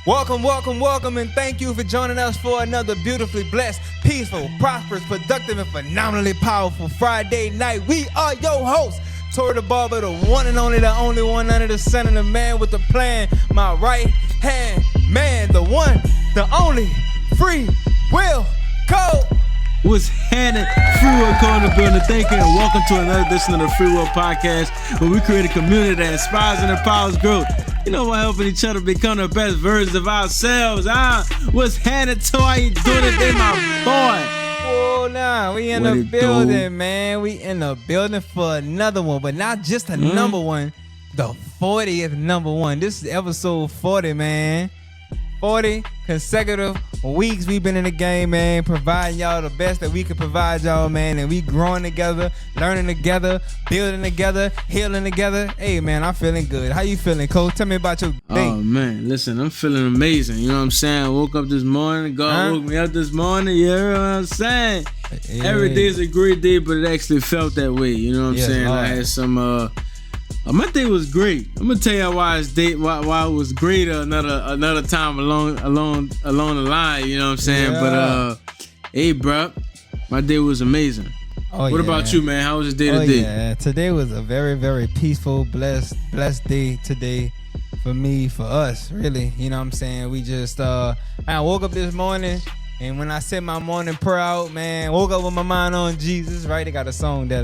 Welcome, and thank you for joining us for another beautifully blessed, peaceful, prosperous, productive, and phenomenally powerful Friday night. We are your hosts, Tori the Barber, the one and only, the only one under the sun, and the man with the plan, my right hand man, the one, the only, Free Will Code. What's happening? Free Will Code in the building. Thank you, and welcome to another edition of the Free Will Podcast, where we create a community that inspires and empowers growth. You know, we're helping each other become the best versions of ourselves. What's happening, Toy? How you doing today, my boy? Oh, nah, we in the building, man. We in the building for another one, but not just a number one, the 40th number one. This is episode 40, man. 40 consecutive weeks we've been in the game, man, providing y'all the best that we can provide y'all, man, and we growing together, learning together, building together, healing together. Hey, man, I'm feeling good. How you feeling, Cole? Tell me about your day. Oh, man, listen, I'm feeling amazing. You know what I'm saying? I woke up this morning. God woke me up this morning. You hear what I'm saying? Yeah. Every day is a great day, but it actually felt that way. You know what I'm saying? Lord. I had some... my day was great. I'm gonna tell you why it was great another time along the line. You know what I'm saying? Yeah. But hey, bro, my day was amazing. What about you, man? How was your day today? Yeah, today was a very, very peaceful, blessed day today for me, for us, really. You know what I'm saying? We just I woke up this morning. And when I said my morning prayer out, man, woke up with my mind on Jesus, right? They got a song that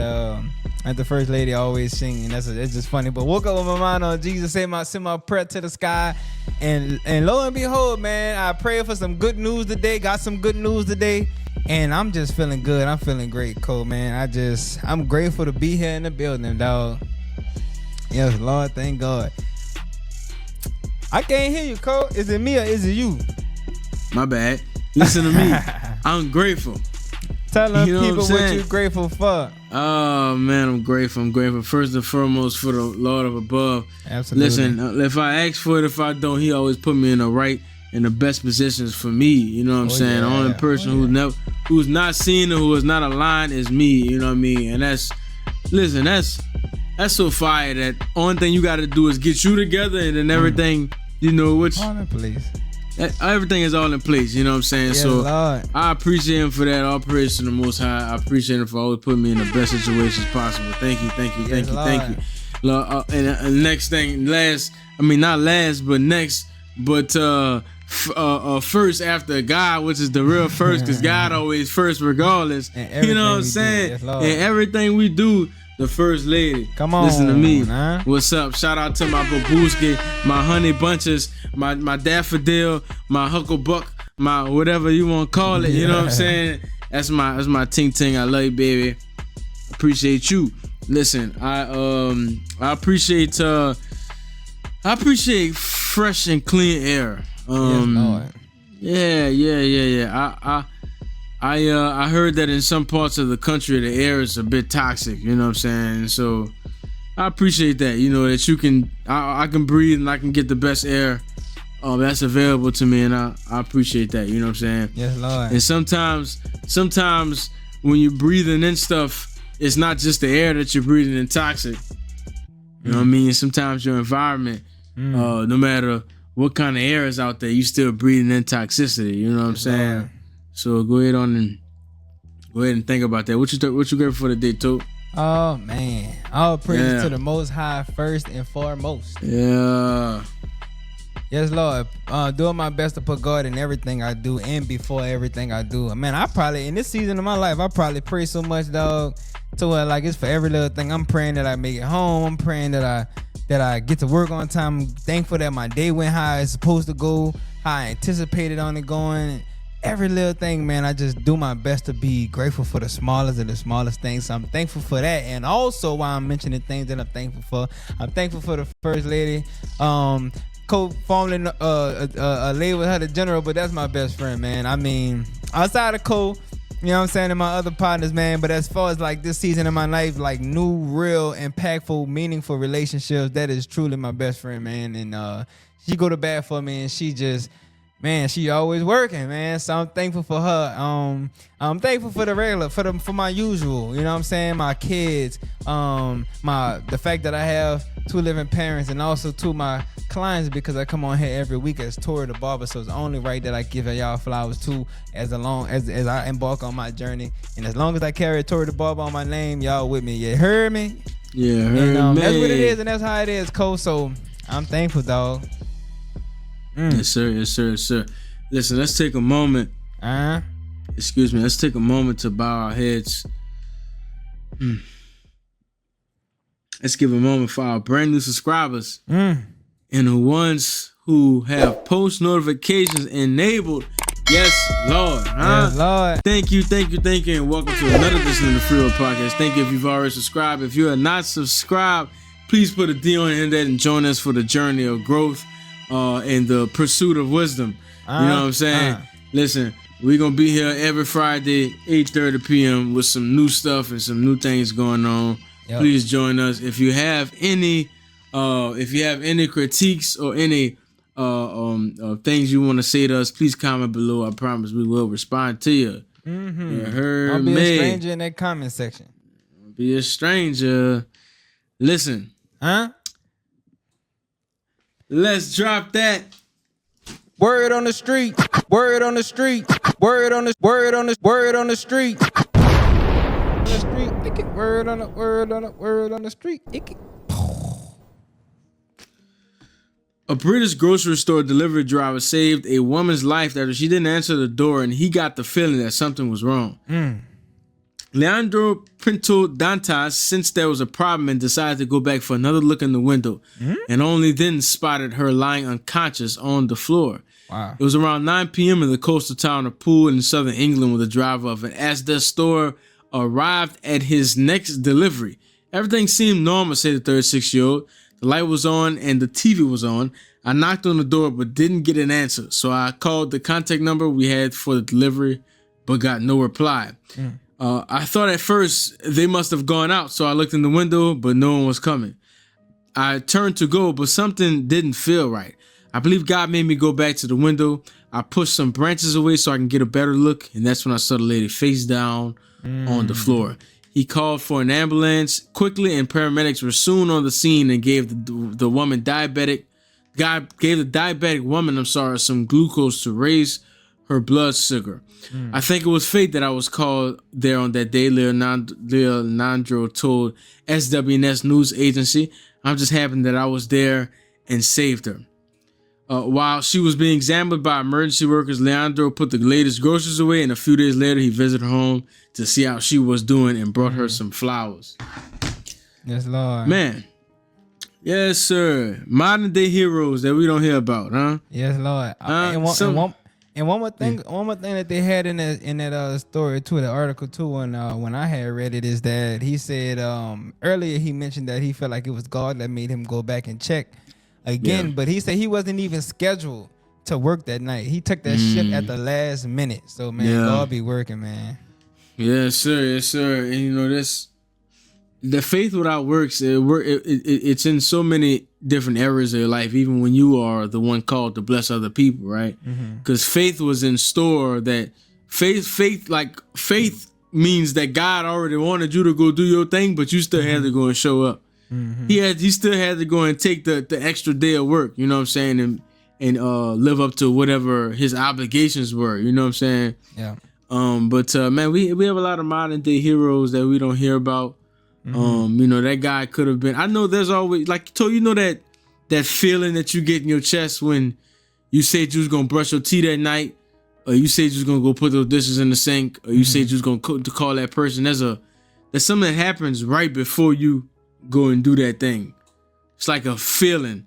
the first lady always sing, and it's just funny. But woke up with my mind on Jesus, send my prayer to the sky, and lo and behold, man, I prayed for some good news today, got some good news today, and I'm just feeling good. I'm feeling great, Cole, man. I'm grateful to be here in the building, dog. Yes, Lord, thank God. I can't hear you, Cole. Is it me or is it you? My bad. Listen to me. I'm grateful. Tell them people what you're grateful for. Oh, man, I'm grateful. First and foremost for the Lord of above. Absolutely. Listen, if I ask for it, if I don't, he always put me in the best positions for me. You know what I'm saying? The only person who's not seen or who is not aligned is me. You know what I mean? And that's so fire that only thing you got to do is get you together, and then everything, you know, which... All in place. Everything is all in place, you know what I'm saying? Yes, so Lord. I appreciate him for that. All praise to the Most High. I appreciate him for always putting me in the best situations possible. Thank you. Lord, and next thing, first after God, which is the real first, because God always first regardless. You know what I'm saying? Yes, and everything we do, the first lady. Come on. Listen to me. Huh? What's up? Shout out to my babuski, my honey bunches, my daffodil, my hucklebuck, my whatever you want to call it. You know what I'm saying? That's my ting ting. I love you, baby. Appreciate you. Listen, I appreciate fresh and clean air. Yes, Yeah. I heard that in some parts of the country the air is a bit toxic, you know what I'm saying? So I appreciate that, you know, that I can breathe and I can get the best air that's available to me, and I appreciate that, you know what I'm saying? Yes, Lord. And sometimes when you're breathing in stuff, it's not just the air that you're breathing in toxic. You know what I mean? Sometimes your environment, no matter what kind of air is out there, you still breathing in toxicity, you know what I'm saying? Lord. So go ahead and think about that. What you grateful for today, too? Oh, man. All praise to the Most High first and foremost. Yeah. Yes, Lord. Doing my best to put God in everything I do and before everything I do. Man, I probably, in this season of my life, I probably pray so much, dog, to where like it's for every little thing. I'm praying that I make it home. I'm praying that I get to work on time. I'm thankful that my day went how it's supposed to go, how I anticipated on it going. Every little thing, man, I just do my best to be grateful for the smallest of the smallest things. So I'm thankful for that. And also, while I'm mentioning things that I'm thankful for the first lady. Co-forming a lady with her, the general, but that's my best friend, man. I mean, outside of Co, you know what I'm saying, and my other partners, man. But as far as like this season of my life, like new, real, impactful, meaningful relationships, that is truly my best friend, man. And she go to bat for me, and she just... man, she always working, man. So I'm thankful for her. I'm thankful for the regular, for my usual. You know what I'm saying? My kids. The fact that I have 2 living parents, and also to my clients, because I come on here every week as Tori the barber. So it's only right that I give y'all flowers too, as I embark on my journey. And as long as I carry Tori the barber on my name, y'all with me. You heard me? Yeah, heard me. That's what it is, and that's how it is, Cole. So I'm thankful, dog. Yes, sir. Yes, sir. Yes, sir. Listen, let's take a moment. Excuse me. Let's take a moment to bow our heads. Let's give a moment for our brand new subscribers and the ones who have post notifications enabled. Yes, Lord. Yes, Lord. Thank you, and welcome to another edition of the Free Will Podcast. Thank you if you've already subscribed. If you are not subscribed, please put a D on the end of that and join us for the journey of growth and the pursuit of wisdom. You know what I'm saying? Listen, we're going to be here every Friday, 8:30 p.m. with some new stuff and some new things going on. Yep. Please join us. If you have any critiques or any things you want to say to us, please comment below. I promise we will respond to you. You heard I'll be me. a stranger in that comment section. Be a stranger. Listen. Let's drop that. Word on the street. Word on the street. Word on the street. Word on the street. Word on the street. A British grocery store delivery driver saved a woman's life after she didn't answer the door, and he got the feeling that something was wrong. Leandro Pinto Dantas sensed there was a problem and decided to go back for another look in the window, and only then spotted her lying unconscious on the floor. Wow. It was around 9 p.m. in the coastal town of Poole in southern England when the driver of an Asda store arrived at his next delivery. Everything seemed normal, said the 36-year-old. The light was on and the TV was on. I knocked on the door but didn't get an answer, so I called the contact number we had for the delivery but got no reply. I thought at first they must have gone out, so I looked in the window, but no one was coming. I turned to go, but something didn't feel right. I believe God made me go back to the window. I pushed some branches away so I can get a better look, and that's when I saw the lady face down on the floor. He called for an ambulance quickly, and paramedics were soon on the scene and gave the diabetic woman some glucose to raise her blood sugar. I think it was fate that I was called there on that day, Leonardo told SWNS news agency. I'm just happy that I was there and saved her. While she was being examined by emergency workers, Leandro put the latest groceries away, and a few days later, he visited her home to see how she was doing and brought her some flowers. Yes, Lord. Man. Yes, sir. Modern day heroes that we don't hear about, huh? Yes, Lord. And one more thing that they had in that story too, the article too, when I had read it, is that he said earlier he mentioned that he felt like it was God that made him go back and check again, but he said he wasn't even scheduled to work that night. He took that shift at the last minute. So man, God be working, man. Yes, sir. Yes, sir. And you know the faith without works, it's in so many different areas of your life, even when you are the one called to bless other people, right? Because faith was in store. That faith means that God already wanted you to go do your thing, but you still had to go and show up. He still had to go and take the extra day of work, you know what I'm saying, and live up to whatever his obligations were, you know what I'm saying? Yeah. But man, we have a lot of modern day heroes that we don't hear about. You know, that guy could have been. I know there's always, like, so you know that feeling that you get in your chest when you said you was gonna brush your teeth at night, or you said you was gonna go put those dishes in the sink, or you said you was gonna call that person. There's something that happens right before you go and do that thing. It's like a feeling,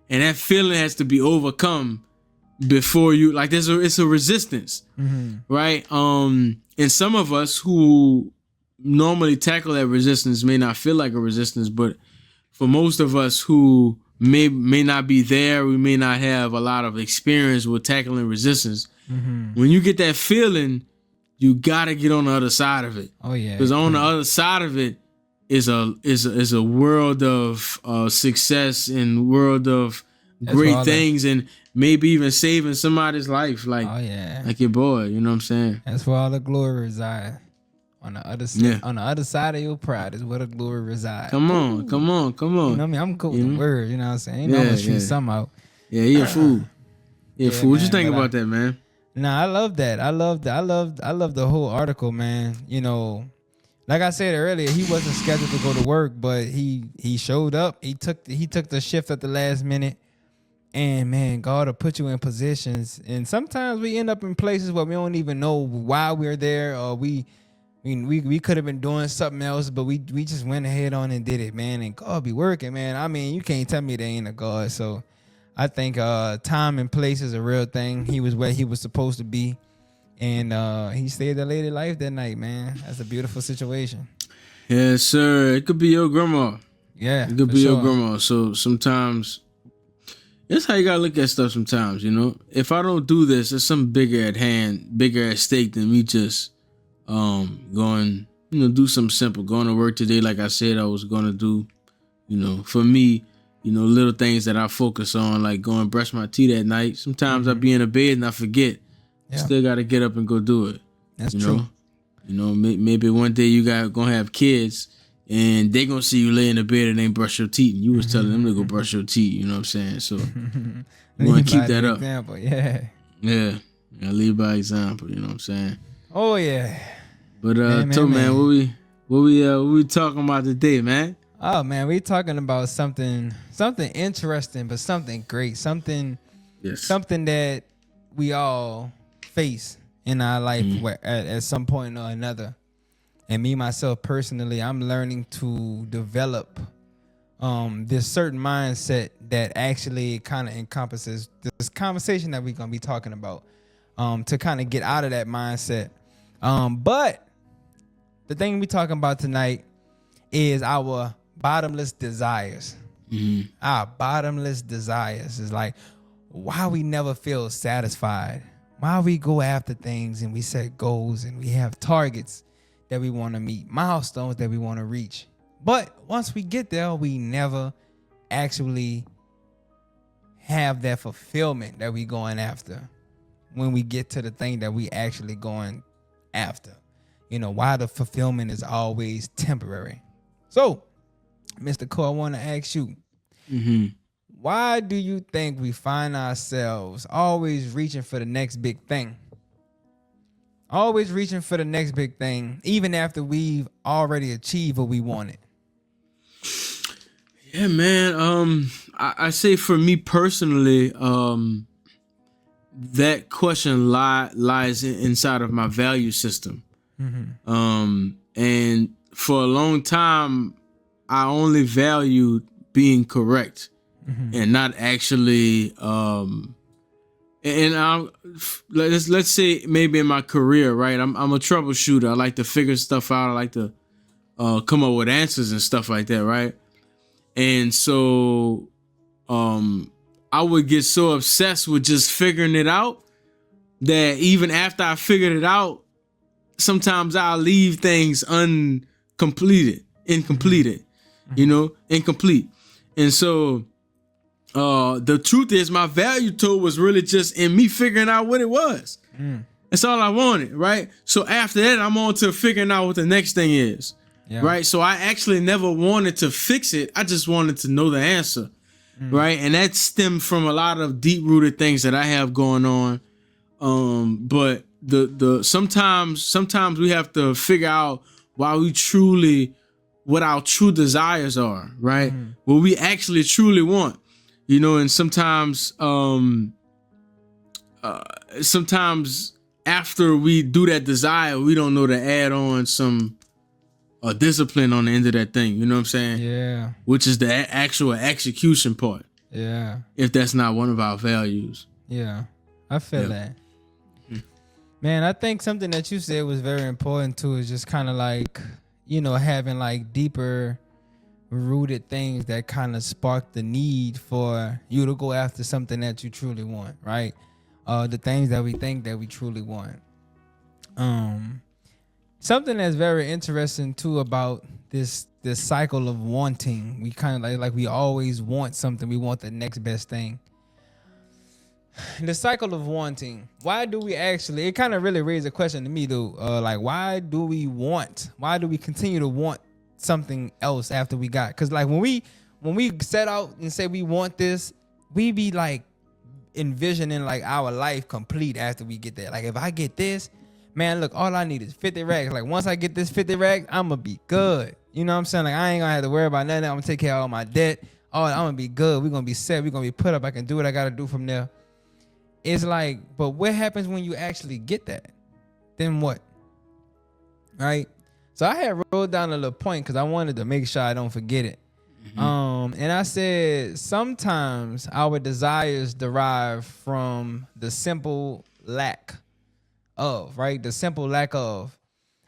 and that feeling has to be overcome before you. Like it's a resistance, right? And some of us who normally tackle that resistance may not feel like a resistance, but for most of us who may not be there, we may not have a lot of experience with tackling resistance. When you get that feeling, you gotta get on the other side of it. Oh yeah, because on the other side of it is a world of success and world of great things and maybe even saving somebody's life, like like your boy. You know what I'm saying? That's where all the glory resides. On the other side of your pride is where the glory resides. Come on. You know what I mean? I'm cool with the word. You know what I'm saying? I'm gonna shoot some out. Yeah, he a fool. What you think about that, man? Nah, I love that. I love the whole article, man. You know, like I said earlier, he wasn't scheduled to go to work, but he showed up. He took the shift at the last minute. And man, God will put you in positions. And sometimes we end up in places where we don't even know why we're there, or we could have been doing something else, but we just went ahead on and did it, man. And God be working, man. I mean, you can't tell me there ain't a God. So I think time and place is a real thing. He was where he was supposed to be. And he saved a lady life that night, man. That's a beautiful situation. Yes, sir. It could be your grandma. Yeah. It could be your grandma. So sometimes that's how you gotta look at stuff sometimes, you know. If I don't do this, there's something bigger at hand, bigger at stake than me just going, do something simple. Going to work today, like I said I was gonna do. For me, little things that I focus on, like going brush my teeth at night. Sometimes I be in a bed and I forget. Yeah. Still gotta get up and go do it. That's true. Maybe one day you gonna have kids and they gonna see you lay in the bed and ain't brush your teeth, and you was telling them to go brush your teeth. You know what I'm saying? So you want to keep that up. Example, yeah. Lead by example. You know what I'm saying? Oh yeah. But man, what we talking about today, man? Oh man, we talking about something interesting, but something great, something that we all face in our life at some point or another. And me myself personally, I'm learning to develop this certain mindset that actually kind of encompasses this conversation that we're gonna be talking about, to kind of get out of that mindset. But the thing we talking about tonight is our bottomless desires. Our bottomless desires is like why we never feel satisfied, why we go after things and we set goals and we have targets that we want to meet, milestones that we want to reach. But once we get there, we never actually have that fulfillment that we going after when we get to the thing that we actually going after. Why the fulfillment is always temporary. So, Mr. Cole, I want to ask you, why do you think we find ourselves always reaching for the next big thing? Always reaching for the next big thing, even after we've already achieved what we wanted. Yeah, man. I say for me personally, that question lies inside of my value system. And for a long time, I only valued being correct and not actually. And let's say maybe in my career, right? I'm a troubleshooter. I like to figure stuff out. I like to come up with answers and stuff like that, right? And so I would get so obsessed with just figuring it out that even after I figured it out, sometimes I'll leave things incomplete. And so the truth is my value tool was really just in me figuring out what it was. That's all I wanted, right? So after that, I'm on to figuring out what the next thing is, right? So I actually never wanted to fix it. I just wanted to know the answer, right? And that stemmed from a lot of deep-rooted things that I have going on. But sometimes we have to figure out what our true desires are, right? What we actually truly want. And sometimes after we do that desire, we don't know to add on some discipline on the end of that thing. You know what I'm saying? Yeah. Which is the actual execution part. Yeah. If that's not one of our values. Yeah. I feel that. Man, I think something that you said was very important too is just kind of like, having like deeper rooted things that kind of spark the need for you to go after something that you truly want, right? The things that we think that we truly want. Something that's very interesting too about this cycle of wanting. We kind of like we always want something. We want the next best thing. the cycle of wanting. Why do we actually? It kind of really raised a question to me, though. Like, why do we want? Why do we continue to want something else after we got? Because like when we set out and say we want this, we be like envisioning like our life complete after we get there. Like if I get this, man, look, all I need is 50 racks. Like once I get this 50 racks, I'm gonna be good. You know what I'm saying? Like I ain't gonna have to worry about nothing. I'm gonna take care of all my debt. Oh, I'm gonna be good. We're gonna be set. We're gonna be put up. I can do what I gotta do from there. It's like, but what happens when you actually get that? Then what? Right? So I had wrote down a little point because I wanted to make sure I don't forget it. And I said sometimes our desires derive from the simple lack of, right? The simple lack of.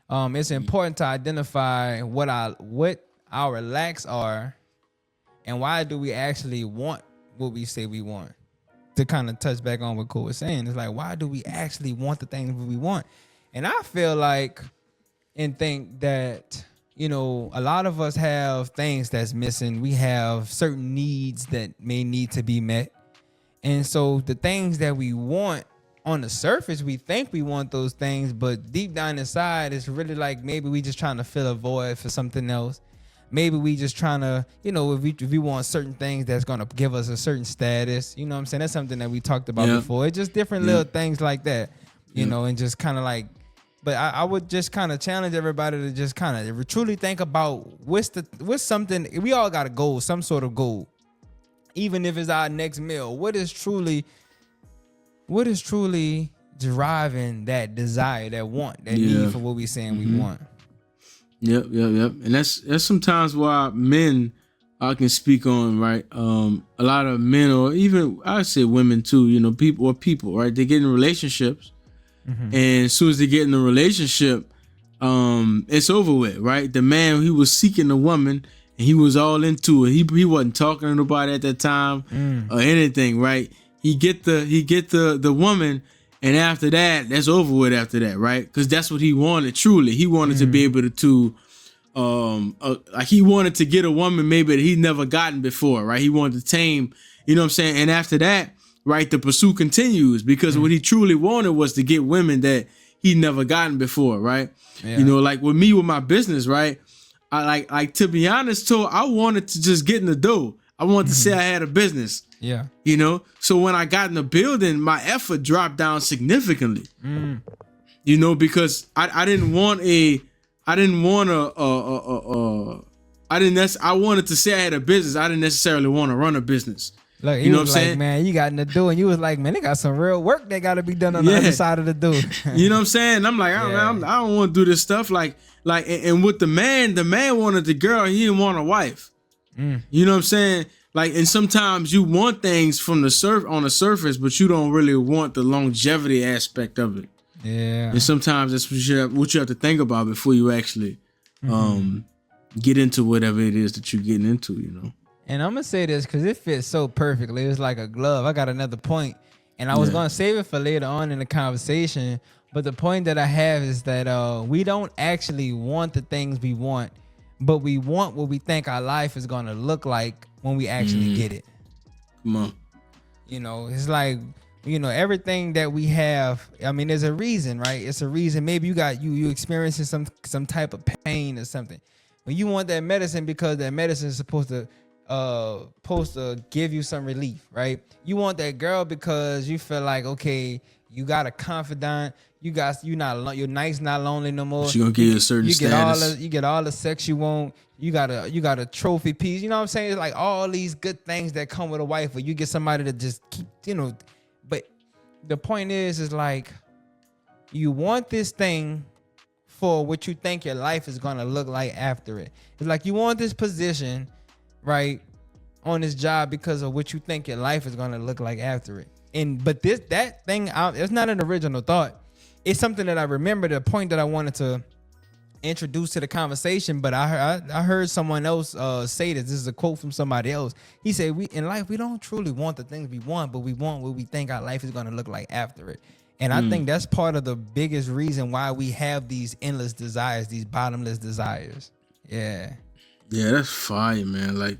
It's important to identify what our lacks are and why do we actually want what we say we want. To kind of touch back on what Cole was saying, it's like, why do we actually want the things we want? And I feel like and think that, you know, a lot of us have things that's missing. We have certain needs that may need to be met. And so the things that we want on the surface, we think we want those things, but deep down inside, it's really like maybe we just trying to fill a void for something else. Maybe we just trying to, you know, if we want certain things that's going to give us a certain status, you know what I'm saying? That's something that we talked about before. It's just different little things like that, you know, and just kind of like, but I would just kind of challenge everybody to just kind of truly think about what's something, we all got a goal, some sort of goal, even if it's our next meal. What is truly driving that desire, that want, that need for what we saying we want? Yep. And that's sometimes why men, I can speak on, right? A lot of men, or even I say women too, you know, people, right? They get in relationships, and as soon as they get in a relationship, it's over with, right? The man, he was seeking a woman and he was all into it. He wasn't talking to nobody at that time or anything, right? He get the woman. And after that, that's over with after that, right? Because that's what he wanted, truly. He wanted to be able to like he wanted to get a woman maybe that he'd never gotten before, right? He wanted to tame, you know what I'm saying? And after that, right, the pursuit continues because what he truly wanted was to get women that he'd never gotten before, right? Yeah. You know, like with me, with my business, right? I like to be honest, too, I wanted to just get in the dough. I wanted to say I had a business. Yeah. You know, so when I got in the building, my effort dropped down significantly. You know, because I wanted to say I had a business. I didn't necessarily want to run a business. Look, you know what I'm saying? Man, you got in the door and you was like, man, they got some real work that got to be done on the other side of the door. You know what I'm saying? And I'm like, I don't want to do this stuff. And with the man wanted the girl. He didn't want a wife. You know what I'm saying? Like, and sometimes you want things from on the surface, but you don't really want the longevity aspect of it. Yeah. And sometimes that's what you have to think about before you actually get into whatever it is that you're getting into, you know. And I'm going to say this because it fits so perfectly. It's like a glove. I got another point, and I was going to save it for later on in the conversation. But the point that I have is that we don't actually want the things we want, but we want what we think our life is going to look like when we actually get it. Come on. You know, it's like, you know, everything that we have, I mean, there's a reason, right? It's a reason. Maybe you experiencing some type of pain or something. When you want that medicine because that medicine is supposed to give you some relief, right? You want that girl because you feel like, okay, you got a confidant, you're nice, not lonely no more. She gonna give you a certain status. You get all the sex you want. You got a trophy piece. You know what I'm saying? It's like all these good things that come with a wife, or you get somebody to just keep, you know. But the point is like you want this thing for what you think your life is gonna look like after it. It's like you want this position, right, on this job because of what you think your life is gonna look like after it. But that thing, it's not an original thought. It's something that I remember, the point that I wanted to introduce to the conversation. But I heard someone else say this. This is a quote from somebody else. He said, in life, we don't truly want the things we want, but we want what we think our life is going to look like after it. And I think that's part of the biggest reason why we have these endless desires, these bottomless desires. Yeah. Yeah, that's fire, man. Like,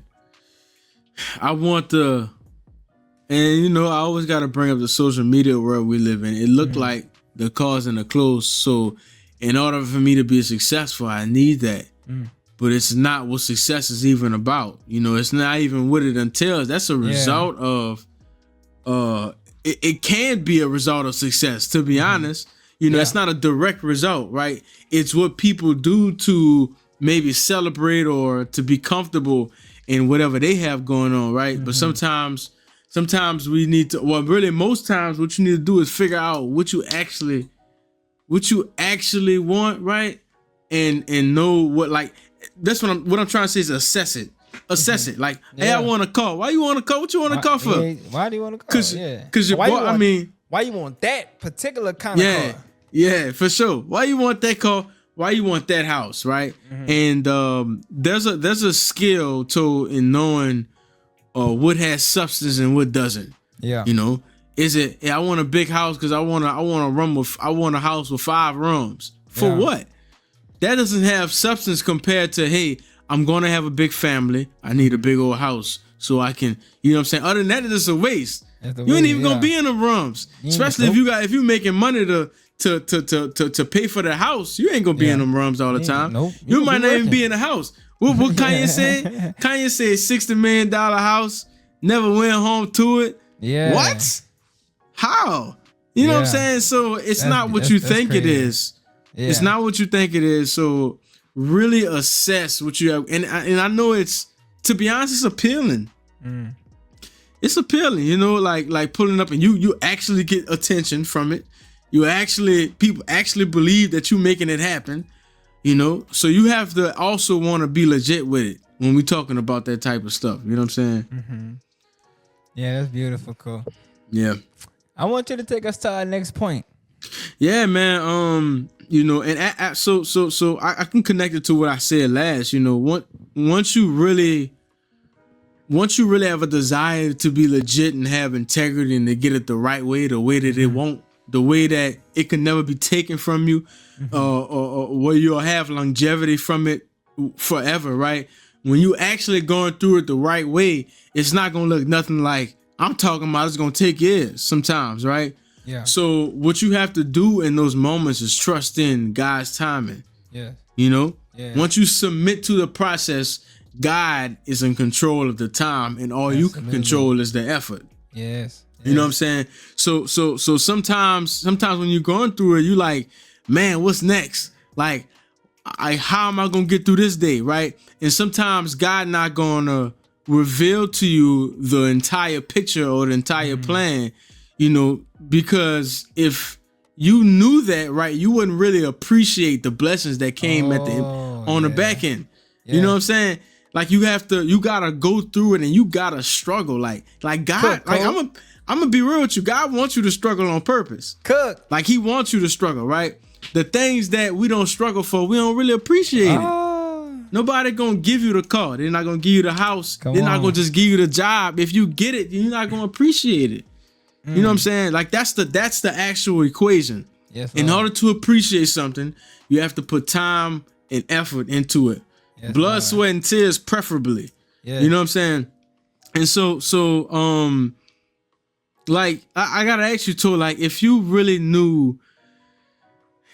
I want the And you know, I always got to bring up the social media world we live in. It looked like the cars and the clothes. So in order for me to be successful, I need that. But it's not what success is even about. You know, it's not even what it entails. That's a result of it can be a result of success, to be honest. You know, it's not a direct result, right? It's what people do to maybe celebrate or to be comfortable in whatever they have going on, right? But sometimes we need to, well, really most times what you need to do is figure out what you actually want, right? And know what, like, that's what I'm trying to say is assess it. Like, hey, I want a car. Why you want a car? What you want a car for? Why do you want a car? Because your boy, I mean, why you want that particular kind of car? Yeah, for sure. Why you want that car? Why you want that house, right? And there's a skill in knowing what has substance and what doesn't. Yeah. You know, is it? I want a big house because I want a house with 5 rooms. For what? That doesn't have substance compared to, hey, I'm gonna have a big family. I need a big old house so I can, you know what I'm saying? Other than that, it's just a waste. You ain't even gonna be in the rooms, especially if you making money to pay for the house. You ain't gonna be in them rooms all the time. You might not even be in the house. What Kanye said? Kanye said $60 million house, never went home to it. Yeah. What? How? You know what I'm saying? So it's not what you think it is. Yeah. It's not what you think it is. So really assess what you have. And I know it's, to be honest, it's appealing. It's appealing, you know, like pulling up and you actually get attention from it. People actually believe that you making it happen, you know. So you have to also want to be legit with it when we talking about that type of stuff. You know what I'm saying? Yeah, that's beautiful, cool. Yeah. I want you to take us to our next point. Yeah, man. You know, and so I can connect it to what I said last. You know, once you really have a desire to be legit and have integrity and to get it the right way, the way that it won't, the way that it can never be taken from you, or where you'll have longevity from it forever, right? When you actually going through it the right way, it's not gonna look nothing like I'm talking about. It's gonna take years sometimes, right? Yeah. So what you have to do in those moments is trust in God's timing. Yeah. You know? Yeah. Once you submit to the process, God is in control of the time, and all you can control is the effort. Yes. You know what I'm saying? So sometimes when you're going through it, you like, man, what's next? Like, how am I gonna get through this day, right? And sometimes God not gonna reveal to you the entire picture or the entire plan, you know, because if you knew that, right, you wouldn't really appreciate the blessings that came on the back end. You know what I'm saying? Like you gotta go through it and you gotta struggle. Like God, like I'm gonna be real with you. God wants you to struggle on purpose. Like he wants you to struggle, right? The things that we don't struggle for, we don't really appreciate it. Nobody gonna give you the car. They're not gonna give you the house. They're not gonna just give you the job. If you get it, you're not gonna appreciate it. You know what I'm saying? Like that's the actual equation. Yes, in order to appreciate something, you have to put time and effort into it. Yes, blood, sweat, and tears, preferably. Yes. You know what I'm saying? And so, like, I gotta ask you too, like, if you really knew,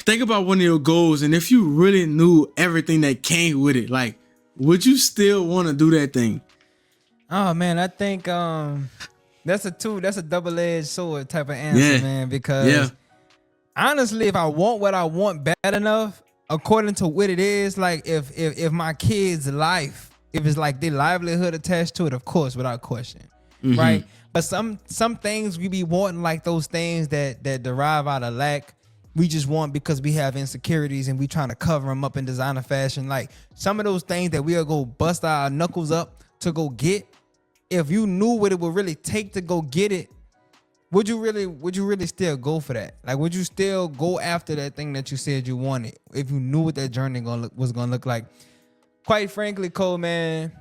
think about one of your goals, and if you really knew everything that came with it, like, would you still want to do that thing? Oh man, I think that's a double-edged sword type of answer, man. Because honestly, if I want what I want bad enough, according to what it is, like if my kids' life, if it's like their livelihood attached to it, of course, without question, right? But some things we be wanting, like those things that derive out of lack, we just want because we have insecurities and we trying to cover them up in designer fashion. Like some of those things that we'll go bust our knuckles up to go get. If you knew what it would really take to go get it, would you really still go for that? Like, would you still go after that thing that you said you wanted if you knew what that journey was gonna look like? Quite frankly, Cole, man,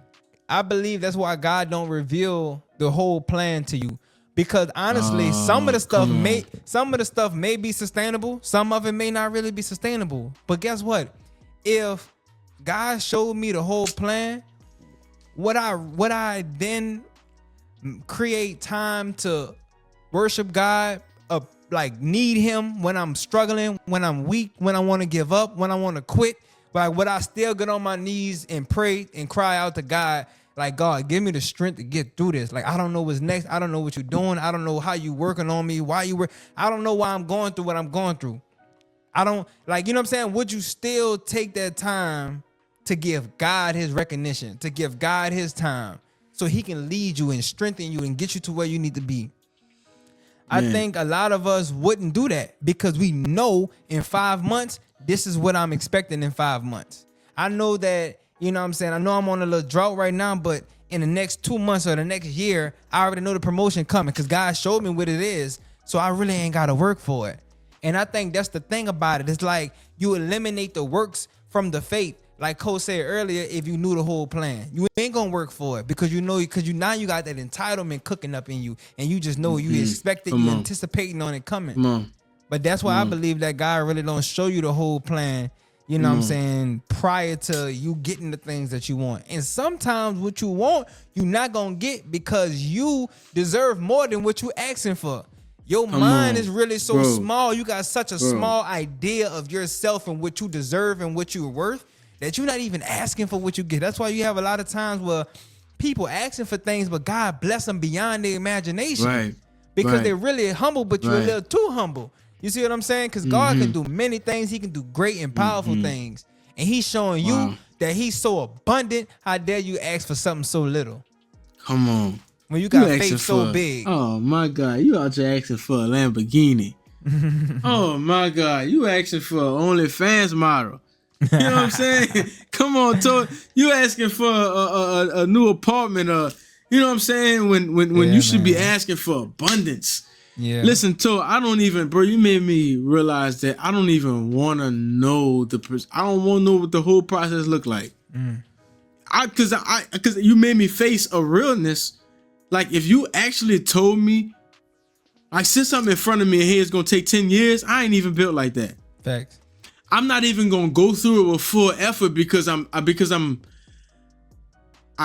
I believe that's why God don't reveal the whole plan to you. Because honestly, some of the stuff may be sustainable, some of it may not really be sustainable. But guess what? If God showed me the whole plan, would I then create time to worship God, like need him when I'm struggling, when I'm weak, when I want to give up, when I want to quit. Like, would I still get on my knees and pray and cry out to God, like, God, give me the strength to get through this. Like, I don't know what's next. I don't know what you're doing. I don't know how you working on me, why you work. I don't know why I'm going through what I'm going through. I don't, like, you know what I'm saying? Would you still take that time to give God his recognition, to give God his time so he can lead you and strengthen you and get you to where you need to be? I think a lot of us wouldn't do that because we know in 5 months, this is what I'm expecting in 5 months. I know that, you know what I'm saying? I know I'm on a little drought right now, but in the next 2 months or the next year, I already know the promotion coming because God showed me what it is. So I really ain't got to work for it. And I think that's the thing about it. It's like you eliminate the works from the faith. Like Coach said earlier, if you knew the whole plan, you ain't gonna work for it because you now you got that entitlement cooking up in you, and you just know you expect it, you anticipating on it coming. But that's why I believe that God really don't show you the whole plan, you know what I'm saying, prior to you getting the things that you want. And sometimes what you want, you're not gonna get because you deserve more than what you asking for. Your mind is really so small. You got such a small idea of yourself and what you deserve and what you're worth that you're not even asking for what you get. That's why you have a lot of times where people asking for things, but God bless them beyond their imagination. Right. Because they're really humble, but you're a little too humble. You see what I'm saying? Because God can do many things. He can do great and powerful things. And he's showing you that he's so abundant. How dare you ask for something so little? Come on. When you got faith so big. Oh, my God. You out there asking for a Lamborghini. Oh, my God. You asking for an OnlyFans model. You know what I'm saying? Come on, you asking for a new apartment, you know what I'm saying? When you should be asking for abundance. Yeah. Listen, I don't even, bro. You made me realize that I don't even want to know I don't want to know what the whole process look like. Because you made me face a realness. Like if you actually told me, like, sit something in front of me and hey, it's gonna take 10 years. I ain't even built like that. Facts. I'm not even gonna go through it with full effort because I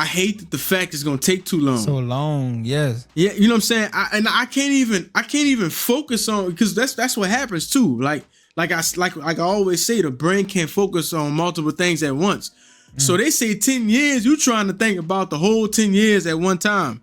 hate the fact it's gonna take too long. So long, yes. Yeah, you know what I'm saying. I can't even focus on, because that's what happens too. Like I always say, the brain can't focus on multiple things at once. So they say 10 years. You trying to think about the whole 10 years at one time.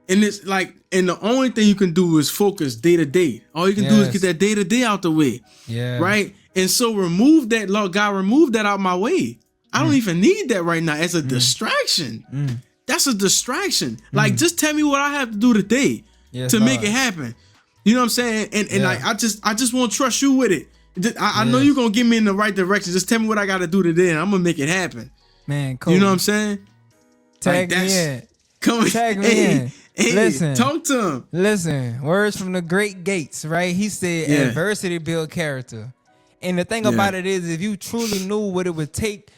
And it's like, and the only thing you can do is focus day to day. All you can do is get that day to day out the way. Yeah. Right. And so remove that, Lord God, remove that out my way. I don't even need that right now as a distraction. That's a distraction. Like, just tell me what I have to do today to make it happen. You know what I'm saying? And like, I just want to trust you with it. I know you're going to get me in the right direction. Just tell me what I got to do today and I'm going to make it happen. Man, cool. You know what I'm saying? Tag me in. Tag me in. Hey, listen, talk to him. Listen, words from the great Gates, right? He said, adversity build character. And the thing about it is, if you truly knew what it would take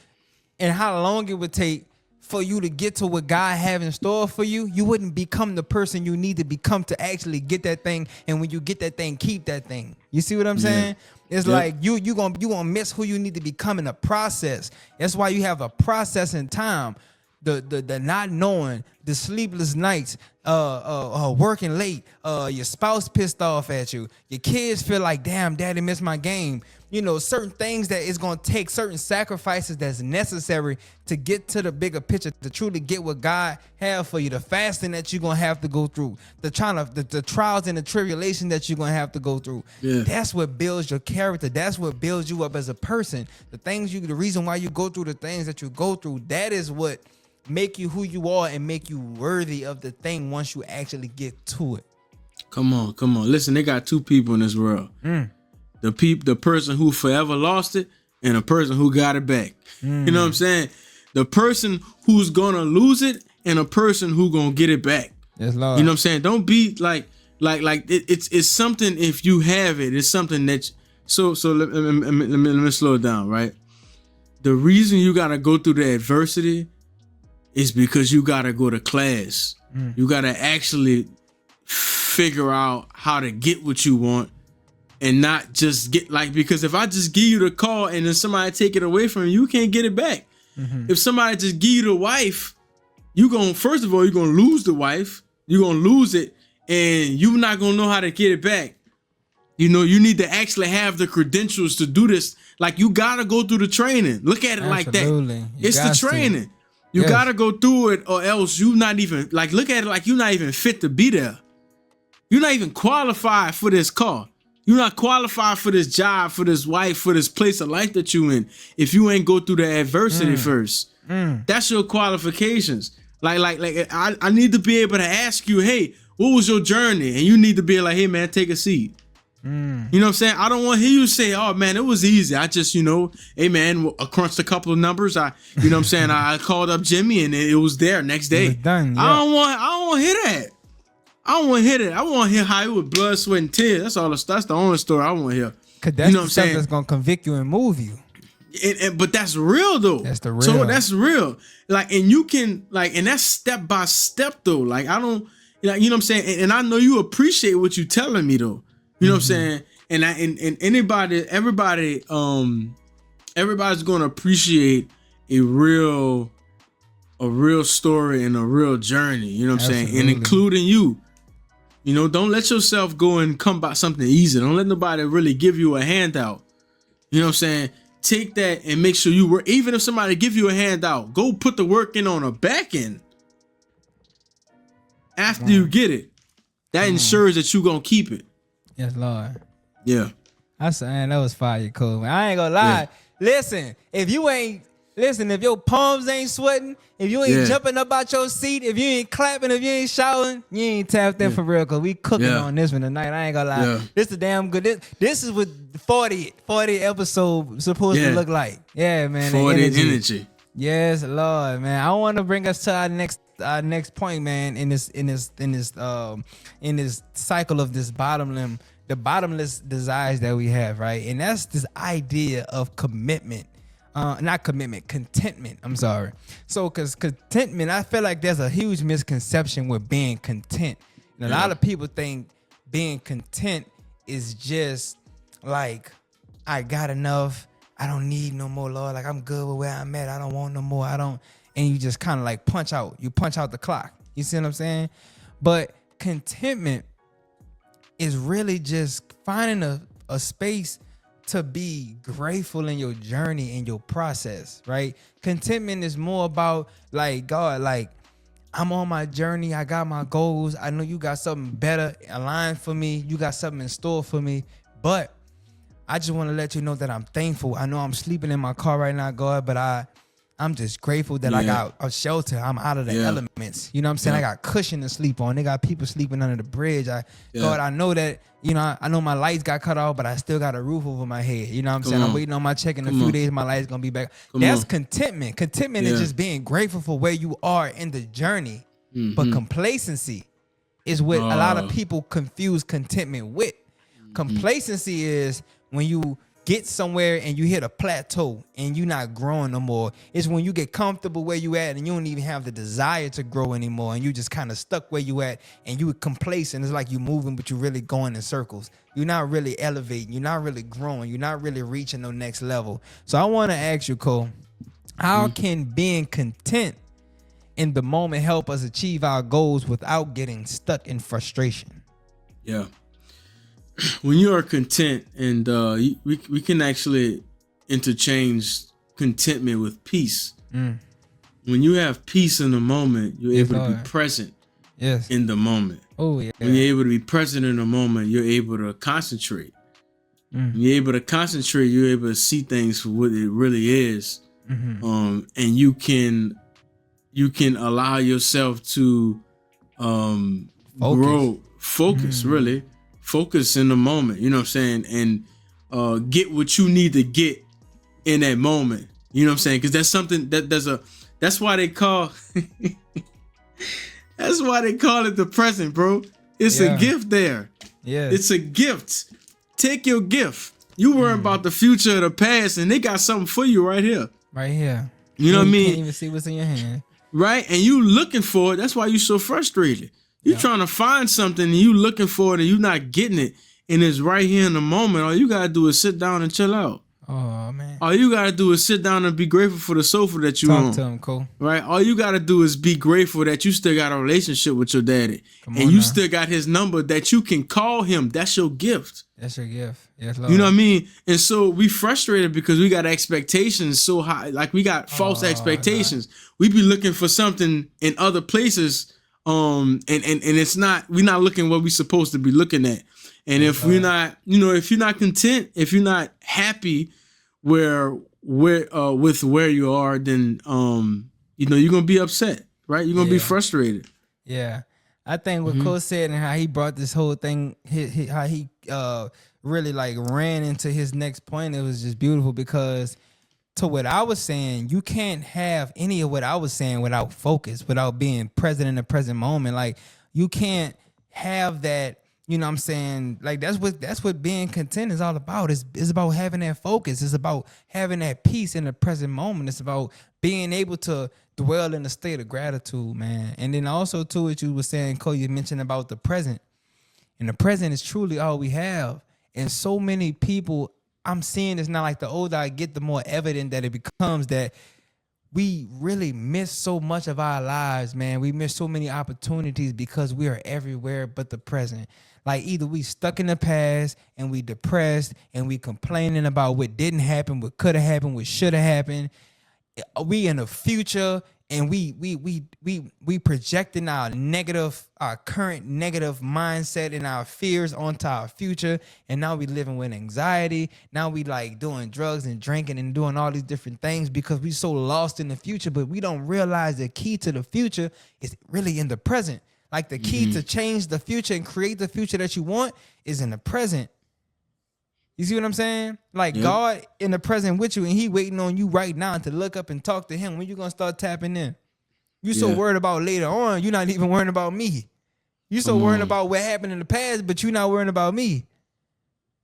and how long it would take for you to get to what God have in store for you, you wouldn't become the person you need to become to actually get that thing. And when you get that thing, keep that thing. You see what I'm saying? It's like you gonna miss who you need to become in the process. That's why you have a process in time. The not knowing, the sleepless nights, working late, your spouse pissed off at you, your kids feel like, damn, daddy missed my game. You know, certain things that it's going to take, certain sacrifices that's necessary to get to the bigger picture, to truly get what God have for you, the fasting that you're going to have to go through, the trials and the tribulation that you're going to have to go through. Yeah. That's what builds your character. That's what builds you up as a person. The reason why you go through the things that you go through, that is what make you who you are and make you worthy of the thing once you actually get to it. Come on. Listen, they got two people in this world. The person who forever lost it and a person who got it back. You know what I'm saying? The person who's gonna lose it and a person who gonna get it back. Yes, Lord. You know what I'm saying? Don't be like it's something. If you have it, it's something that. So let me slow it down. Right. The reason you gotta go through the adversity is because you gotta go to class. You gotta actually figure out how to get what you want. And not just get because if I just give you the car and then somebody take it away from you, you can't get it back. If somebody just give you the wife, first of all, you're gonna lose the wife. You're gonna lose it, and you're not gonna know how to get it back. You know, you need to actually have the credentials to do this. Like, you gotta go through the training. Look at it like that. It's the training. You gotta go through it, or else you not even, like, look at it like you're not even fit to be there. You're not even qualified for this car. You're not qualified for this job, for this wife, for this place of life that you in, if you ain't go through the adversity first. That's your qualifications. Like I need to be able to ask you, hey, what was your journey? And you need to be like, hey man, take a seat. You know what I'm saying? I don't want to hear you say, oh man, it was easy. I just, you know, hey man, I crunched a couple of numbers. You know what I'm saying? I called up Jimmy and it was there next day. It was done, yeah. I don't want to hear that. I don't want to hear that. I want to hear how it was blood, sweat, and tears. That's the only story I want to hear. Cause that's, you know, the stuff that's gonna convict you and move you. But that's real though. That's the real. So that's real. Like, and you can, like, and that's step by step though. Like, I don't, like, you know what I'm saying? And I know you appreciate what you telling me though. You know what I'm saying? And everybody's gonna appreciate a real story and a real journey. You know what I'm saying? And including you. You know, don't let yourself go and come by something easy. Don't let nobody really give you a handout. You know what I'm saying? Take that and make sure you work. Even if somebody give you a handout, go put the work in on a back end. After you get it, that ensures that you're gonna keep it. Yes, Lord. Yeah. I said, man, that was fire, cool, man. I ain't gonna lie. Yeah. Listen, if your palms ain't sweating, if you ain't jumping up out your seat, if you ain't clapping, if you ain't shouting, you ain't tapped in for real, cause we cooking on this one tonight. I ain't gonna lie. Yeah. This is damn good. This is what 40 episode supposed to look like. Yeah, man. 40 energy. Yes, Lord, man. I want to bring us to our next point, man, in this cycle of this bottomless desires that we have, right? And that's this idea of contentment. I'm sorry. So, because contentment, I feel like there's a huge misconception with being content. And a lot of people think being content is just like, I got enough. I don't need no more, Lord. Like, I'm good with where I'm at. I don't want no more. And you just kind of like punch out the clock. You see what I'm saying? But contentment is really just finding a space to be grateful in your journey and your process, right? Contentment is more about, like, God, like, I'm on my journey. I got my goals. I know you got something better aligned for me. You got something in store for me. But I just want to let you know that I'm thankful. I know I'm sleeping in my car right now, God, but I'm just grateful that I got a shelter. I'm out of the elements. You know what I'm saying? I got cushion to sleep on. They got people sleeping under the bridge. God, I know that, you know, I know my lights got cut off, but I still got a roof over my head. You know what I'm saying? I'm waiting on my check in a few days. My light's going to be back. That's contentment. Contentment is just being grateful for where you are in the journey. But complacency is what a lot of people confuse contentment with. Complacency is when you get somewhere and you hit a plateau and you're not growing no more. It's when you get comfortable where you at and you don't even have the desire to grow anymore, and you just kind of stuck where you at and you complacent. It's like you moving, but you're really going in circles. You're not really elevating. You're not really growing. You're not really reaching the next level. So I want to ask you, Cole, how can being content in the moment help us achieve our goals without getting stuck in frustration? Yeah. When you are content, and we can actually interchange contentment with peace. When you have peace in the moment, you're able to be present in the moment. Oh, yeah. When you're able to be present in the moment, you're able to concentrate. When you're able to concentrate, you're able to see things for what it really is. And you can allow yourself to focus, really. Focus in the moment, you know what I'm saying? And get what you need to get in that moment. You know what I'm saying? Because that's something that's why they call that's why they call it the present, bro. It's a gift there. Yeah. It's a gift. Take your gift. You worry about the future or the past, and they got something for you right here. Right here. You know what I mean? You can't even see what's in your hand. Right? And you looking for it. That's why you so frustrated. You trying to find something and you looking for it and you not getting it, and it's right here in the moment. All you gotta do is sit down and chill out. Oh man. All you gotta do is sit down and be grateful for the sofa that you Talk own. to him, Cole. Right? All you gotta do is be grateful that you still got a relationship with your daddy. And you still got his number that you can call him. That's your gift. That's your gift. Yes, Lord. You know what I mean? And so we frustrated because we got expectations so high. Like we got false expectations. God. We be looking for something in other places. And it's not, we're not looking what we're supposed to be looking at. And if we're not, if you're not content, if you're not happy with where you are, then you're gonna be upset, right? You're gonna be frustrated. Yeah, I think what Cole said and how he brought this whole thing, how he really like ran into his next point, it was just beautiful because to what I was saying, you can't have any of what I was saying without focus, without being present in the present moment. Like you can't have that. You know what I'm saying? Like that's what being content is all about. It's about having that focus. It's about having that peace in the present moment. It's about being able to dwell in a state of gratitude, man. And then also too, what you were saying, Cole, you mentioned about the present. And the present is truly all we have. And so many people, I'm seeing it's not like the older I get, the more evident that it becomes that we really miss so much of our lives, man. We miss so many opportunities because we are everywhere but the present. Like either we stuck in the past and we depressed and we complaining about what didn't happen, what could have happened, what should have happened. We in the future and we projecting our current negative mindset and our fears onto our future. And now we living with anxiety. Now we like doing drugs and drinking and doing all these different things because we so lost in the future, but we don't realize the key to the future is really in the present. Like the key to change the future and create the future that you want is in the present. You see what I'm saying? Like God in the present with you and he waiting on you right now to look up and talk to him. When you going to start tapping in? You so worried about later on, you're not even worrying about me. You so worried about what happened in the past, but you're not worrying about me.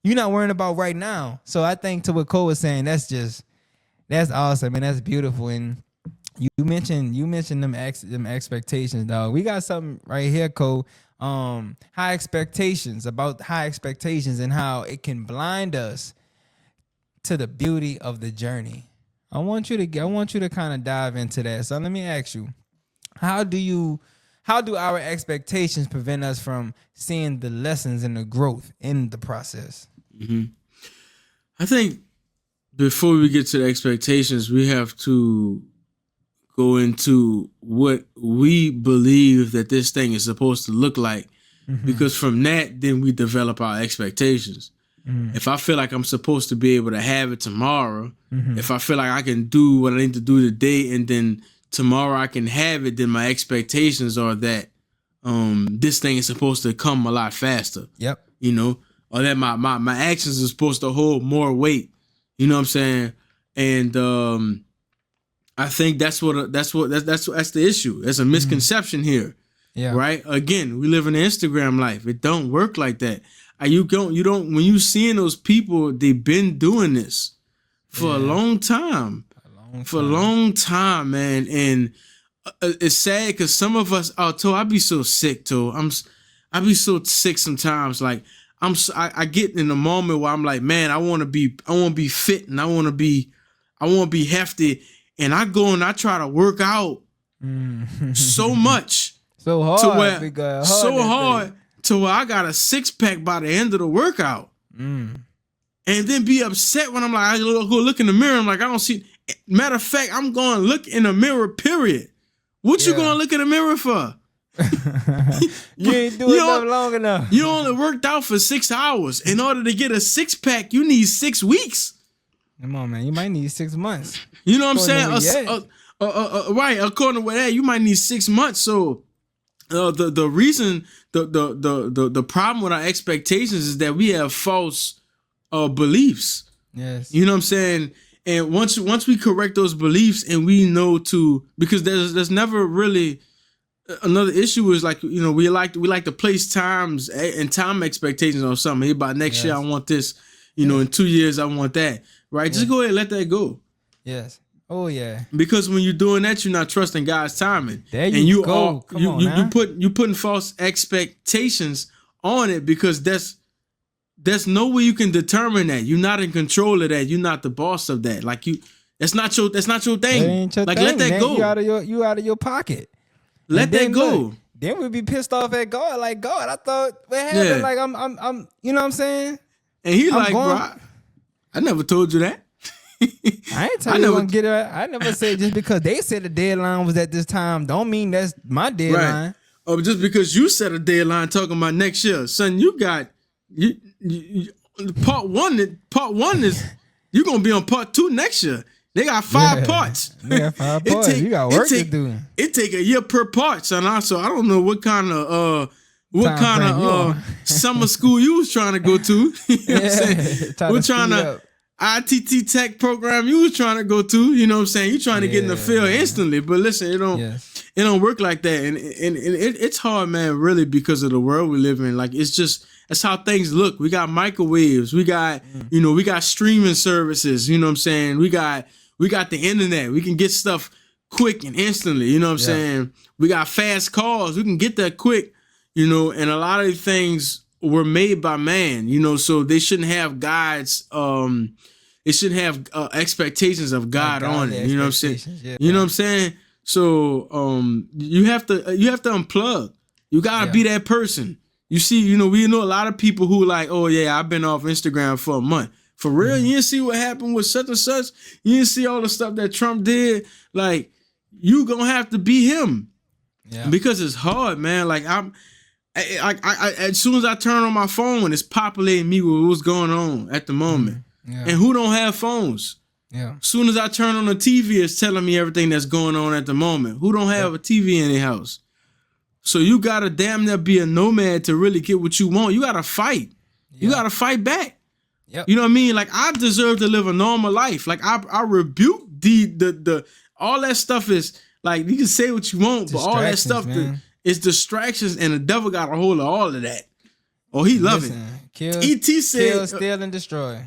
You're not worrying about right now. So I think to what Cole was saying, that's awesome and that's beautiful. And you mentioned them expectations, dog. We got something right here, Cole. High expectations and how it can blind us to the beauty of the journey. I want you to kind of dive into that. So let me ask you, how do our expectations prevent us from seeing the lessons and the growth in the process? I think before we get to the expectations, we have to go into what we believe that this thing is supposed to look like. Because from that, then we develop our expectations. If I feel like I'm supposed to be able to have it tomorrow, if I feel like I can do what I need to do today and then tomorrow I can have it, then my expectations are that this thing is supposed to come a lot faster. Yep. Or that my actions are supposed to hold more weight. You know what I'm saying? And I think that's the issue. There's a misconception here. Yeah. Right. Again, we live in an Instagram life. It don't work like that. You don't. When you seeing those people, they've been doing this for a long time. For a long time, man. And it's sad because some of us, I be so sick, I be so sick sometimes. Like I get in the moment where I'm like, man, I want to be fit and I want to be hefty. And I go and I try to work out so much. So hard. To where I got a 6-pack by the end of the workout. And then be upset when I'm like, I go look in the mirror. I'm like, I don't see. Matter of fact, I'm going to look in the mirror, period. What you going to look in the mirror for? You ain't doing it long enough. You only worked out for 6 hours. In order to get a 6-pack, you need 6 weeks. Come on, man. You might need 6 months. You know what I'm saying? Right. According to that, you might need 6 months. So the reason, the problem with our expectations is that we have false beliefs. Yes. You know what I'm saying? And once we correct those beliefs and we know because there's never really another issue is like, we like to place times and time expectations on something. Hey, by next year I want this, in 2 years I want that. Right? Just go ahead and let that go. Yes. Oh yeah. Because when you're doing that, you're not trusting God's timing. There you go. You putting false expectations on it because there's no way you can determine that. You're not in control of that. You're not the boss of that. Like that's not your thing. It ain't your like thing, let that man. go. You out of your pocket. Let that go. Look, then we'd be pissed off at God. Like, God, I thought what happened? Yeah. Like I'm you know what I'm saying? And he I'm like, going, bro, I never told you that. I ain't tell you gonna get it. I never said just because they said the deadline was at this time, don't mean that's my deadline. Right. Oh, just because you set a deadline talking about next year, son, you got you part one is you're gonna be on part 2 next year. They got 5 parts. They got 5 parts. You got work to do. It take a year per part, son. Also, I don't know what kind of summer school you was trying to go to. You know what I'm saying? We're trying to ITT tech program you was trying to go to. You know what I'm saying? You trying to get in the field instantly. But listen, it don't work like that. And it's hard, man, really, because of the world we live in. Like, it's just, that's how things look. We got microwaves. We got, we got streaming services. You know what I'm saying? We got the internet. We can get stuff quick and instantly. You know what I'm saying? We got fast cars. We can get that quick, and a lot of things were made by man, so they shouldn't have guides. It shouldn't have expectations of God on it. You know what I'm saying? Yeah. You know what I'm saying? So you have to unplug. You gotta be that person. You see, we know a lot of people who like, oh yeah, I've been off Instagram for a month. For real, you didn't see what happened with such and such. You didn't see all the stuff that Trump did. Like, you gonna have to be him, because it's hard, man. Like I as soon as I turn on my phone, it's populating me with what's going on at the moment. And who don't have phones? As soon as I turn on the TV, it's telling me everything that's going on at the moment. Who don't have a TV in their house? So you gotta damn near be a nomad to really get what you want. You gotta fight. You gotta fight back. You know what I mean? Like, I deserve to live a normal life. Like, I rebuke the all that stuff is like, you can say what you want, but all that stuff is distractions, and the devil got a hold of all of that. Oh, he love it. Kill, steal, and destroy.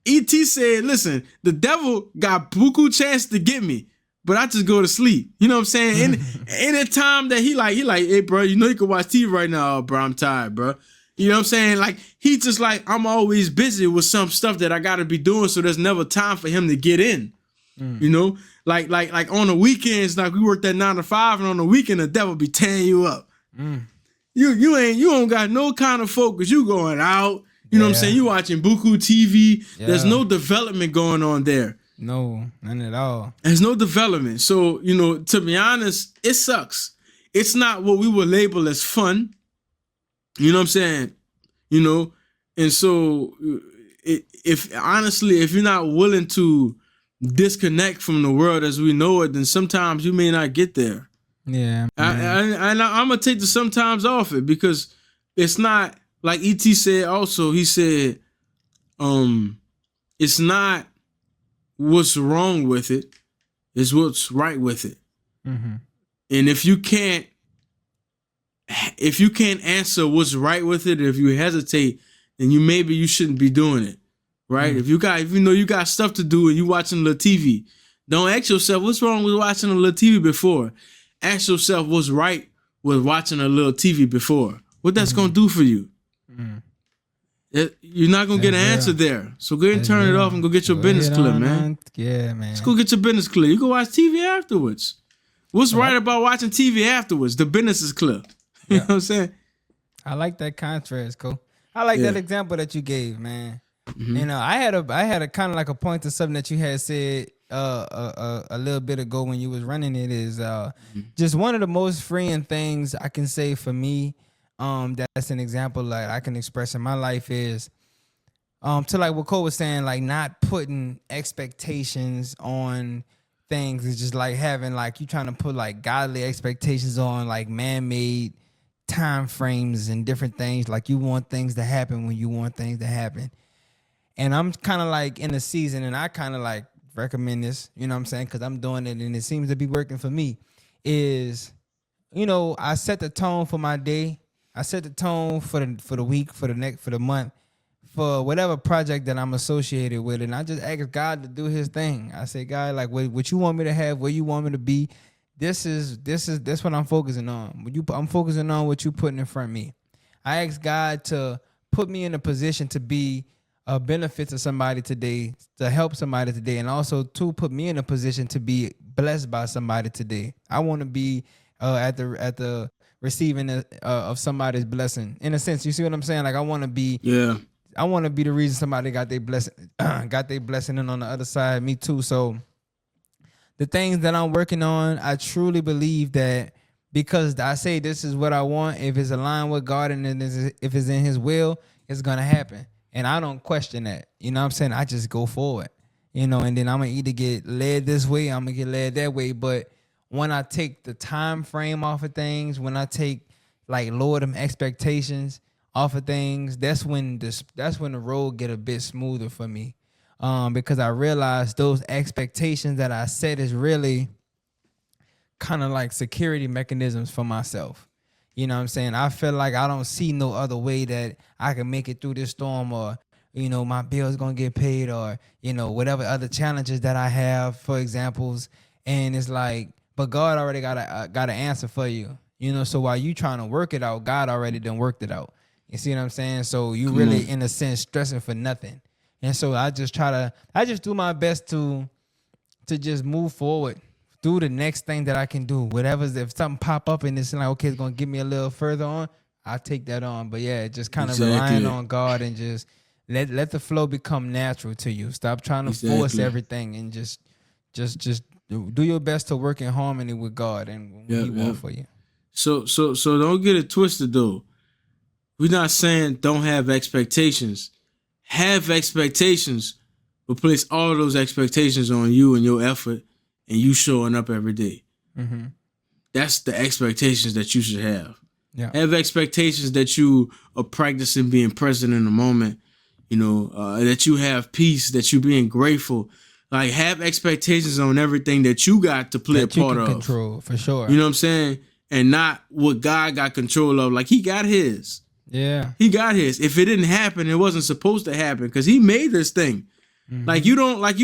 E.T. said, listen, the devil got buku chance to get me, but I just go to sleep. You know what I'm saying? And any time that he like, hey, bro, you can watch TV right now. Oh, bro, I'm tired, bro. You know what I'm saying? Like, he just like, I'm always busy with some stuff that I got to be doing, so there's never time for him to get in. Like on the weekends, like we worked at 9 to 5, and on the weekend, the devil be tearing you up. You don't got no kind of focus. You going out. You know what I'm saying? You watching buku TV. There's no development going on there. No, none at all. There's no development. So, to be honest, it sucks. It's not what we would label as fun. You know what I'm saying? And so if you're not willing to disconnect from the world as we know it, then sometimes you may not get there. Yeah. I'm going to take the sometimes off it, because it's not, like E.T. said also, he said, it's not what's wrong with it, it's what's right with it. And if you can't answer what's right with it, if you hesitate, then you shouldn't be doing it. Right? If you know you got stuff to do and you watching a little TV, don't ask yourself what's wrong with watching a little TV before. Ask yourself what's right with watching a little TV before. What that's gonna do for you. You're not gonna get an answer there. So go ahead and turn it off and go get your business clear, man. Yeah, man. Let's go get your business clear. You can watch TV afterwards. What's right about watching TV afterwards? The business is clear. You know what I'm saying? I like that contrast, Cole. I like that example that you gave, man. I had a kind of like a point to something that you had said a little bit ago when you was running it, is just one of the most freeing things I can say for me, that's an example like I can express in my life, is to like what Cole was saying, like not putting expectations on things. It's just like having, like, you trying to put like godly expectations on like man-made time frames and different things. Like, you want things to happen when you want things to happen. And I'm kind of like in a season, and I kind of like recommend this, you know what I'm saying? Because I'm doing it and it seems to be working for me, is, I set the tone for my day. I set the tone for the week, for the month, for whatever project that I'm associated with. And I just ask God to do his thing. I say, God, like, what you want me to have, where you want me to be, this is what I'm focusing on. I'm focusing on what you putting in front of me. I ask God to put me in a position to be a benefit to somebody today, to help somebody today, and also to put me in a position to be blessed by somebody today. I want to be at the receiving of somebody's blessing. In a sense, you see what I'm saying? Like I want to be the reason somebody got their blessing, and on the other side, me too. So the things that I'm working on, I truly believe that because I say this is what I want, if it's aligned with God and if it's in His will, it's gonna happen. And I don't question that. You know what I'm saying? I just go forward. And then I'm gonna either get led this way, I'm gonna get led that way. But when I take the time frame off of things, when I take lower them expectations off of things, that's when the road get a bit smoother for me. Because I realize those expectations that I set is really kind of like security mechanisms for myself. You know what I'm saying? I feel like I don't see no other way that I can make it through this storm, or, my bill's going to get paid, or, whatever other challenges that I have, for examples. And it's like, but God already got an answer for you. So while you trying to work it out, God already done worked it out. You see what I'm saying? So you really, in a sense, stressing for nothing. And so I just do my best to just move forward, do the next thing that I can do. If something pop up and it's like, okay, it's going to get me a little further on, I'll take that on. But yeah, just kind of relying on God and just let the flow become natural to you. Stop trying to force everything and just do your best to work in harmony with God and what He wants for you. So don't get it twisted though. We're not saying don't have expectations. Have expectations, but place all those expectations on you and your effort and you showing up every day. Mm-hmm. That's the expectations that you should have. Yeah. Have expectations that you are practicing being present in the moment, that you have peace, that you being grateful. Like, have expectations on everything that you got to play a part of. Control, for sure. You know what I'm saying? And not what God got control of. Like, He got His. Yeah. He got His. If it didn't happen, it wasn't supposed to happen because He made this thing. Mm-hmm. Like you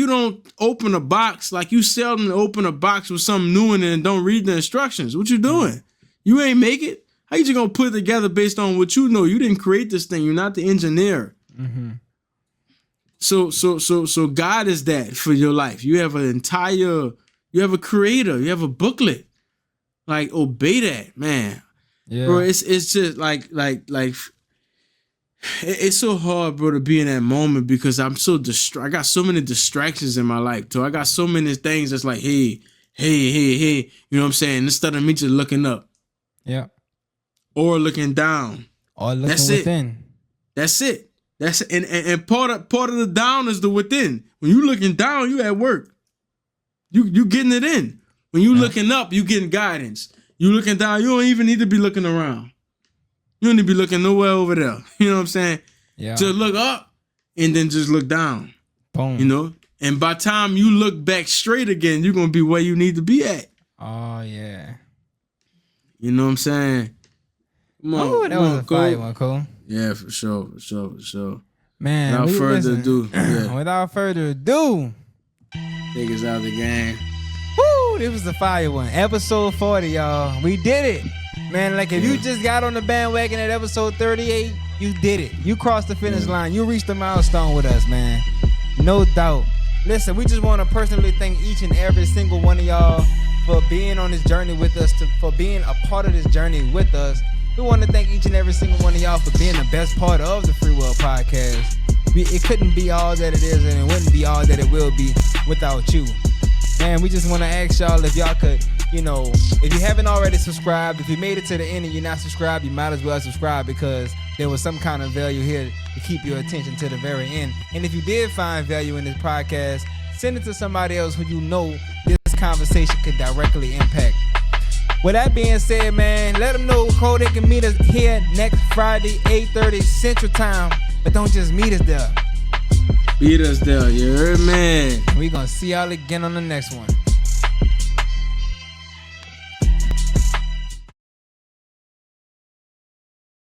don't open a box, like you seldom open a box with something new in it and don't read the instructions. What you doing? Mm-hmm. You ain't make it. How you just gonna put it together based on what you know? You didn't create this thing. You're not the engineer. Mm-hmm. So God is that for your life. You have you have a creator. You have a booklet. Like, obey that, man. Yeah. Bro, it's just like it's so hard, bro, to be in that moment because I'm so I got so many distractions in my life, too. I got so many things that's like, hey. You know what I'm saying? Instead of me just looking up. Yeah. Or looking down. Or looking within. That's it. And part of the down is the within. When you looking down, you at work. You getting it in. When you looking up, you getting guidance. You looking down, you don't even need to be looking around. You don't need to be looking nowhere over there. You know what I'm saying? Yeah. Just look up and then just look down. Boom. And by the time you look back straight again, you're going to be where you need to be at. Oh, yeah. You know what I'm saying? That was a fire one, Cole. Yeah, for sure. Man, without further ado. Take us out of the game. Woo! This was the fire one. Episode 40, y'all. We did it. Man, like if you just got on the bandwagon at episode 38, you did it. You crossed the finish line. You reached the milestone with us, man. No doubt. Listen, we just want to personally thank each and every single one of y'all for being on this journey with us, for being a part of this journey with us. We want to thank each and every single one of y'all for being the best part of the Free Will Podcast. It couldn't be all that it is, and it wouldn't be all that it will be without you. Man, we just want to ask y'all if y'all could, if you haven't already subscribed, if you made it to the end and you're not subscribed, you might as well subscribe because there was some kind of value here to keep your attention to the very end. And if you did find value in this podcast, send it to somebody else who you know this conversation could directly impact. With that being said, man, let them know how they can meet us here next Friday, 8:30 Central Time. But don't just meet us there. Beat us there, you heard, man. We gonna see y'all again on the next one.